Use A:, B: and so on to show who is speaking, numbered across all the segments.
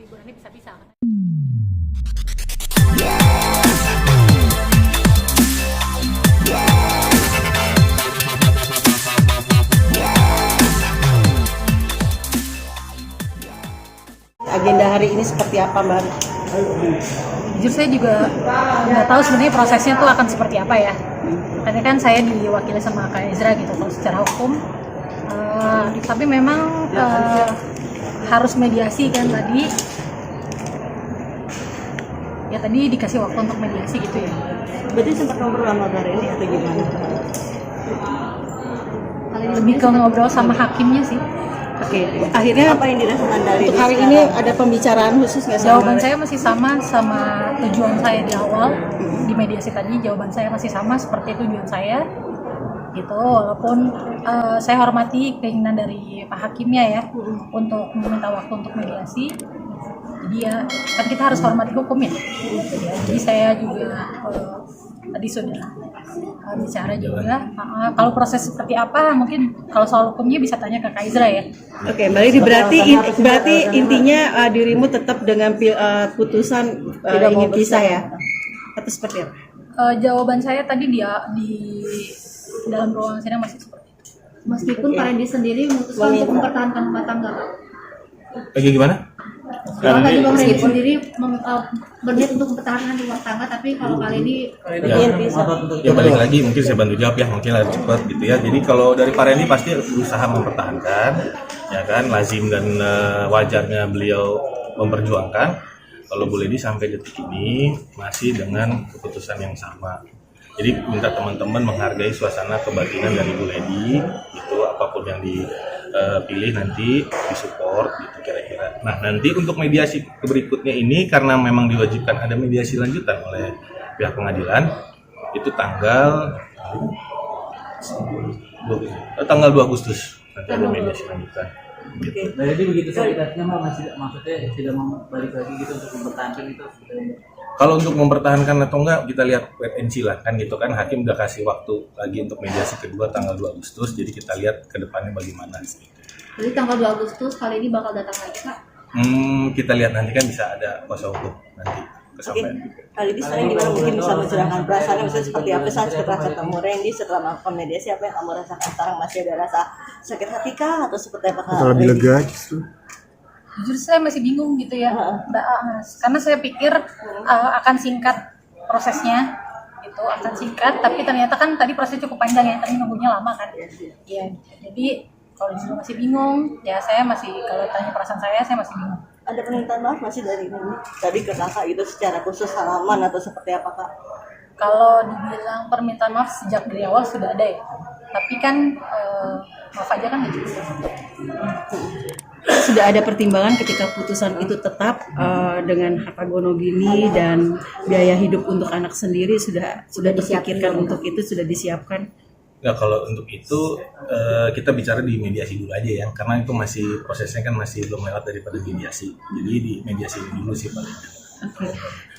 A: liburannya bisa-bisa kan.
B: Agenda hari ini seperti apa, Mbak?
A: Jujur saya juga nggak tahu sebenarnya prosesnya tuh akan seperti apa ya. Karena kan saya diwakili sama Kak Ezra gitu kalau secara hukum. Tapi memang harus mediasi kan tadi. Ya tadi dikasih waktu untuk mediasi gitu ya.
B: Berarti sempat ngobrol sama Mbak Reni atau gimana?
A: Lebih ke ngobrol sama hakimnya sih.
B: Oke, akhirnya apa yang dirasakan dari
A: Untuk hari
B: ini ada pembicaraan khusus nggak sama
A: Jawaban
B: Mbak?
A: saya masih sama tujuan saya di awal di mediasi tadi. Jawaban saya masih sama seperti tujuan saya gitu, walaupun saya hormati keinginan dari Pak Hakimnya ya untuk meminta waktu untuk mediasi. Jadi ya kan kita harus hormati hukum ya. Jadi saya juga tadi sudah bicara juga. Kalau proses seperti apa mungkin kalau soal hukumnya bisa tanya ke Kak Ezra ya.
B: Oke, Mbak Reni, berarti intinya dirimu tetap dengan putusan ingin pisah ya? Atau seperti apa?
A: Jawaban saya tadi di dalam ruangan sidang masih seperti itu.
C: Meskipun Pak Randy sendiri memutuskan untuk mempertahankan rumah tangga, Pak.
D: Lagi gimana?
C: Kalau tadi Bang Randy sendiri berniat untuk mempertahankan rumah tangga, tapi kalau kali ini
B: Ingin pisah.
D: Ya balik lagi mungkin saya bantu jawab ya, mungkin harus cepat gitu ya. Jadi kalau dari Pak Randy pasti berusaha mempertahankan, ya kan, lazim dan wajarnya beliau memperjuangkan. Kalau Bu Ledi sampai detik ini masih dengan keputusan yang sama. Jadi minta teman-teman menghargai suasana kebatinan dari Bu Ledi, itu apapun yang dipilih nanti disupport gitu kira-kira. Nah nanti untuk mediasi berikutnya ini karena memang diwajibkan ada mediasi lanjutan oleh pihak pengadilan, itu tanggal 2 Agustus nanti ada mediasi lanjutan. Gitu.
E: Jadi begitu sakitnya mah masih maksudnya tidak mau balik lagi gitu untuk mempertahankan itu sebenarnya.
D: Kalau untuk mempertahankan atau enggak kita lihat wait and see lah kan gitu kan, hakim udah kasih waktu lagi untuk mediasi kedua tanggal 2 Agustus, jadi kita lihat ke depannya bagaimana gitu.
C: jadi tanggal 2 Agustus kali ini bakal datang lagi, Pak.
D: Kita lihat nanti kan bisa ada kuasa hukum nanti kesampaian.
B: Kali ini sebenarnya gimana mungkin bisa mencurahkan perasaannya, misalnya seperti apa saat setelah ketemu Randy, setelah melakukan mediasi, apa yang kamu rasakan sekarang? Masih ada rasa sakit hati kah atau seperti apa?
F: Atau lebih lega justru?
A: Jujur saya masih bingung gitu ya, Mbak Mas. Karena saya pikir akan singkat prosesnya, gitu akan singkat. Tapi ternyata kan tadi prosesnya cukup panjang ya, tadi nunggunya lama kan. Iya. Jadi kalau disuruh masih bingung, ya saya masih kalau tanya perasaan saya masih bingung.
B: Ada permintaan maaf masih dari Randy tadi ke kakak itu secara khusus salaman atau seperti apa, Kak?
A: Kalau dibilang permintaan maaf sejak dari awal sudah ada ya. Tapi kan maaf aja kan nggak cukup.
B: Sudah ada pertimbangan ketika putusan itu tetap dengan harta gono gini dan biaya hidup untuk anak sendiri sudah dipikirkan untuk itu, sudah disiapkan.
D: Nah kalau untuk itu kita bicara di mediasi dulu aja ya, karena itu masih prosesnya kan masih belum lewat daripada mediasi. Jadi di mediasi dulu sih paling.
B: Okay.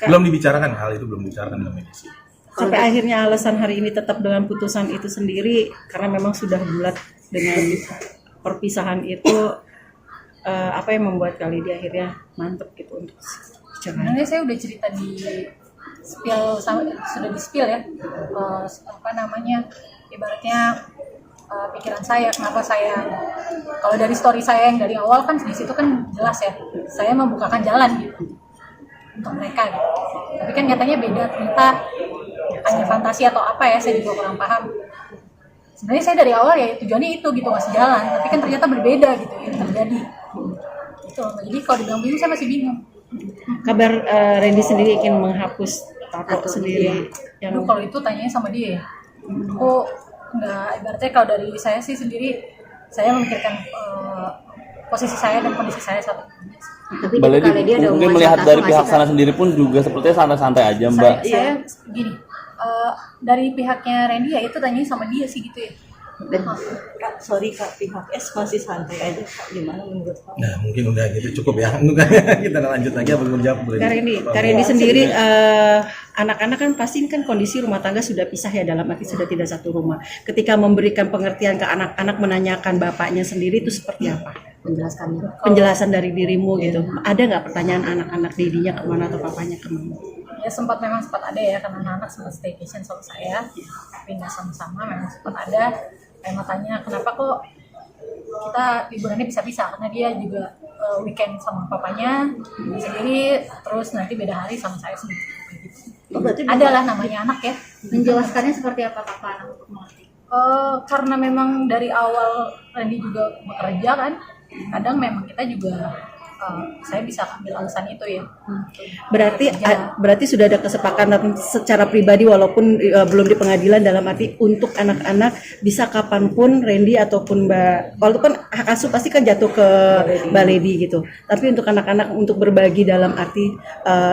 D: Belum dibicarakan, hal itu belum dibicarakan dalam mediasi.
B: Sampai akhirnya alasan hari ini tetap dengan putusan itu sendiri karena memang sudah bulat dengan perpisahan itu, apa yang membuat kali di akhirnya mantep gitu untuk bicara.
A: Sebenarnya saya udah cerita di sudah di spill ya, ibaratnya pikiran saya, kenapa saya, kalau dari story saya yang dari awal kan di situ kan jelas ya, saya membukakan jalan gitu untuk mereka gitu. Tapi kan nyatanya beda, ternyata hanya fantasi atau apa ya, saya juga kurang paham. Sebenarnya saya dari awal ya tujuannya itu gitu, ngasih jalan, tapi kan ternyata berbeda gitu yang terjadi. Gitu. Jadi kalau dibilang bingung saya masih bingung.
B: Kabar Randy sendiri ingin menghapus tato sendiri.
A: Aduh, kalau itu tanyanya sama dia ya. Aku nggak, ibaratnya kalau dari saya sih sendiri, saya memikirkan posisi saya dan kondisi saya saat ini.
C: Tapi
E: Mbak Ledi mungkin melihat dari pihak sana sendiri pun juga sepertinya santai-santai aja, Mbak.
A: Saya gini, dari pihaknya Randy ya itu tanyanya sama dia sih gitu ya.
B: Kak, sorry Kak, pihak S masih santai aja, Kak. Gimana menurut Kak?
D: Nah mungkin udah gitu cukup ya. Kita lanjut lagi apa menjawab boleh.
B: Kak Randy sendiri, anak-anak kan pasti kan kondisi rumah tangga sudah pisah ya, dalam arti sudah tidak satu rumah. Ketika memberikan pengertian ke anak-anak, menanyakan bapaknya sendiri itu seperti apa?
C: menjelaskannya.
B: Penjelasan dari dirimu gitu. Ada nggak pertanyaan anak-anak Dedinya kemana atau papanya kemana?
A: Ya memang sempat ada ya, karena anak-anak sempat staycation sama saya, tapi nggak sama-sama, memang sempat ada. Saya tanya kenapa kok kita liburannya bisa-bisa, karena dia juga weekend sama papanya sendiri, terus nanti beda hari sama saya sendiri. Gitu. Adalah namanya anak ya.
C: Menjelaskannya seperti apa Kakak untuk mengerti?
A: Karena memang dari awal Randy juga bekerja kan, kadang memang kita juga saya bisa ambil alasan itu ya.
B: Berarti sudah ada kesepakatan secara pribadi walaupun belum di pengadilan, dalam arti untuk anak-anak bisa kapanpun Randy ataupun Mbak, walaupun hak asuh pasti kan jatuh ke Mbak Lady gitu, tapi untuk anak-anak untuk berbagi dalam arti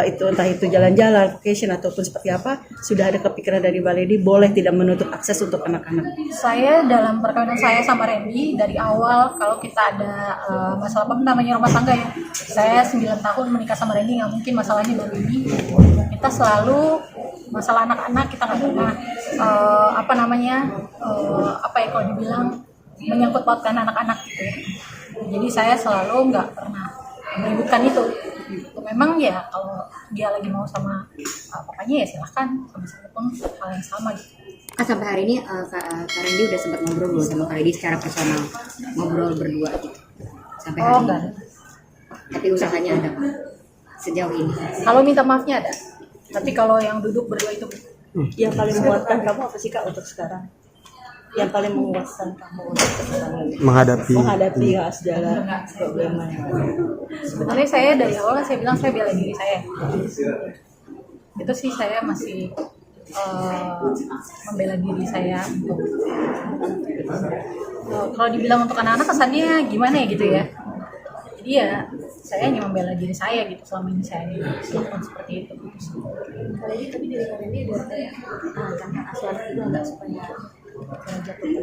B: itu entah itu jalan-jalan, vacation ataupun seperti apa, sudah ada kepikiran dari Mbak Lady boleh tidak menutup akses untuk anak-anak.
A: Saya dalam perkawinan saya sama Randy dari awal, kalau kita ada masalah apa namanya rumah tangga ya, saya 9 tahun menikah sama Randy, nggak mungkin masalahnya baru ini. Kita selalu masalah anak-anak, kita nggak pernah apa ya kalau dibilang menyangkut pautkan anak-anak gitu ya. Jadi saya selalu nggak pernah meributkan itu. Memang ya kalau dia lagi mau sama papanya ya silahkan, sama saya pun hal yang sama gitu.
C: Sampai hari ini Kak Randy udah sempat ngobrol belum sama Kak Lady secara personal, ngobrol berdua gitu sampai hari ini?
A: Enggak.
C: Tapi usahanya ada Pak sejauh ini.
A: Kalau minta maafnya ada, tapi kalau yang duduk berdua itu
B: Yang paling menguatkan kamu apa sih Kak untuk sekarang? Yang paling menguatkan kamu untuk sekarang menghadapi segala problema.
A: sebenarnya saya dari awal saya bilang saya bela diri saya. Itu sih saya masih membela diri saya untuk kalau dibilang untuk anak-anak kesannya gimana ya gitu ya. Jadi ya saya hanya membela diri saya gitu, selama ini saya lakukan seperti itu.
C: Kalau ini tapi dari Kak Randy ada kayak tentang asuhan itu agak supaya jatuh ke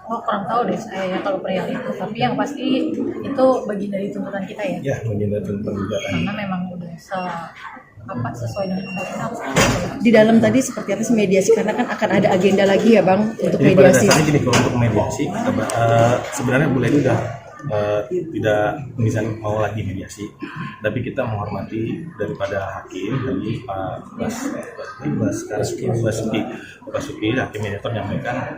A: kurang tahu deh saya ya kalau perihal itu, tapi yang pasti itu bagian dari tuntutan kita ya.
D: Ya, menjadi tuntutan juga kan.
A: Karena memang udah sesuai dengan undang-undang.
B: Di dalam tadi seperti apa sih mediasi, karena kan akan ada agenda lagi ya Bang untuk
D: Jadi pada
B: mediasi.
D: dasarnya gini, kalau untuk mediasi sebenarnya Bu Lady udah tidak bisa mau lagi mediasi, tapi kita menghormati daripada hakim dari Pak Basuki hakim mediator menyampaikan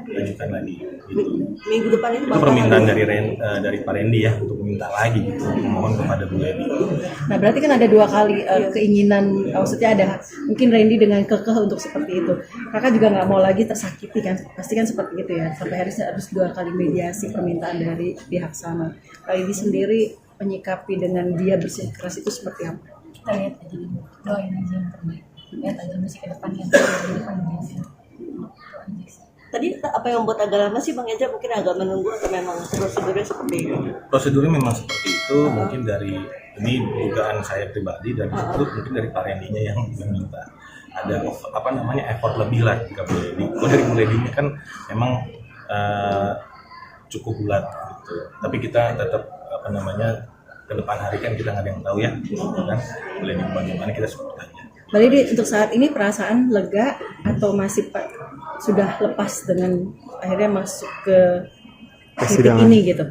D: dilanjutkan lagi gitu.
B: Minggu depan itu
D: Permintaan dari Pak Randy ya untuk meminta lagi gitu, memohon kepada Bu Lady.
B: Nah berarti kan ada dua kali keinginan, maksudnya ada mungkin Randy dengan kekeh untuk seperti itu. Kakak juga nggak mau lagi tersakiti kan, pasti kan seperti itu ya. Sampai harus 2 kali mediasi permintaan dari pihak sana. Kali ini sendiri menyikapi dengan dia bersikeras itu seperti apa?
A: Kita lihat aja dulu, doain aja yang terbaik. Lihat aja masih ke depan yang terbaik aja.
F: Tadi apa yang membuat agak lama sih Bang Eja, mungkin agak menunggu atau memang prosedurnya seperti itu?
D: Prosedurnya memang seperti itu, mungkin dari ini dugaan saya pribadi dan itu mungkin dari Pak Randy-nya yang meminta ada effort lebih lah ke Bu Lady. Kalau dari Bu Lady-nya kan memang cukup bulat gitu. Tapi kita tetap ke depan hari kan kita nggak ada yang tahu ya, kan Bu Lady bagaimana kita support aja.
B: Mbak Lady, untuk saat ini perasaan lega atau masih sudah lepas dengan akhirnya masuk ke titik ini gitu?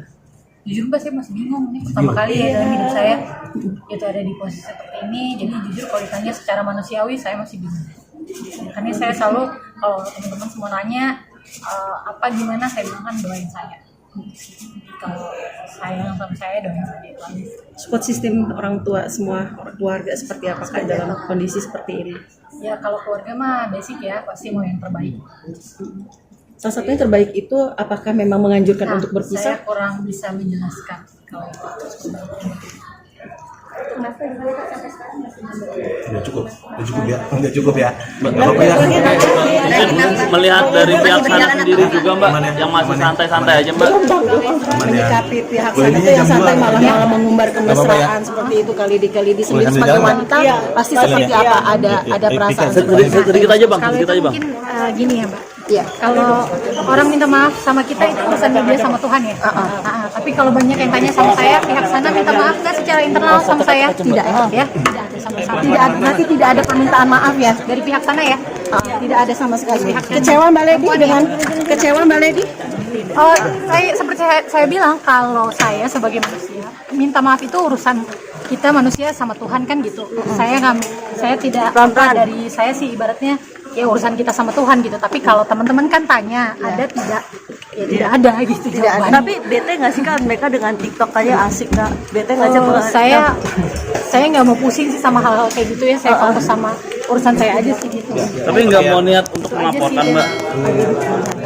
A: Jujur Mbak, saya masih bingung, ini pertama kali ya dalam hidup saya itu ada di posisi seperti ini. Jadi jujur kalau ditanya secara manusiawi saya masih bingung. Makanya saya selalu kalau teman-teman semua nanya apa gimana, saya bilang kan doain saya. Kalau sayang sama saya doain saya itu aja.
B: Support sistem orang tua semua keluarga seperti apa Kak dalam kondisi seperti ini?
A: Ya kalau keluarga mah basic ya, pasti mau yang terbaik.
B: Salah satunya terbaik itu apakah memang menganjurkan untuk berpisah?
A: Saya kurang bisa menjelaskan kalau itu.
D: Udah cukup ya, udah cukup ya.
E: Melihat dari pihak sana sendiri juga Mbak, yang masih santai-santai aja Mbak.
B: Menyikapi pihak sana itu yang santai malah mengumbar kemesraan seperti itu kali di sendiri sebagai wanita pasti seperti apa ada perasaan
E: Sedikit aja Bang.
A: Mungkin gini ya Mbak. Iya. Kalau orang minta maaf sama kita itu urusan dia sama Tuhan ya. Tapi kalau banyak yang tanya sama saya, pihak sana minta maaf nggak secara internal sama saya? Tidak ya. Tidak ada sama sekali.
B: Nanti tidak ada permintaan maaf ya
A: Dari pihak sana ya.
B: tidak ada sama sekali. Kecewa Mbak Lady?
A: Oh, saya bilang kalau saya sebagai manusia minta maaf itu urusan kita manusia sama Tuhan kan gitu. Saya tidak dari saya sih ibaratnya ya urusan kita sama Tuhan gitu. Tapi kalau teman-teman kan tanya ada tidak? Ya tidak ada gitu jawabannya.
F: Tapi bete nggak sih Kak mereka dengan TikTok aja asik Kak? Bete nggak sih?
A: Saya nggak mau pusing sih sama hal-hal kayak gitu ya. Saya fokus sama urusan saya aja sih gitu.
E: Tapi nggak mau niat untuk melaporkan Mbak.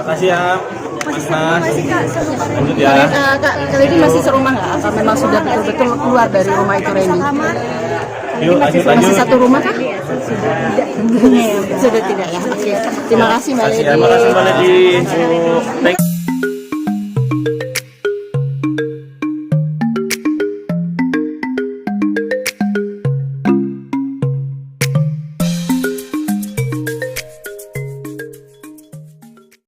D: Makasih ya. Mas. Lanjut ya.
B: Kak, Randy masih serumah nggak? Atau memang sudah betul-betul keluar dari rumah itu Randy?
D: Yuk lanjut.
B: Masih satu rumah kah? Sudah tidak ya. Oke. Terima kasih Mbak Lady.
D: Makasih Mbak Lady. Thank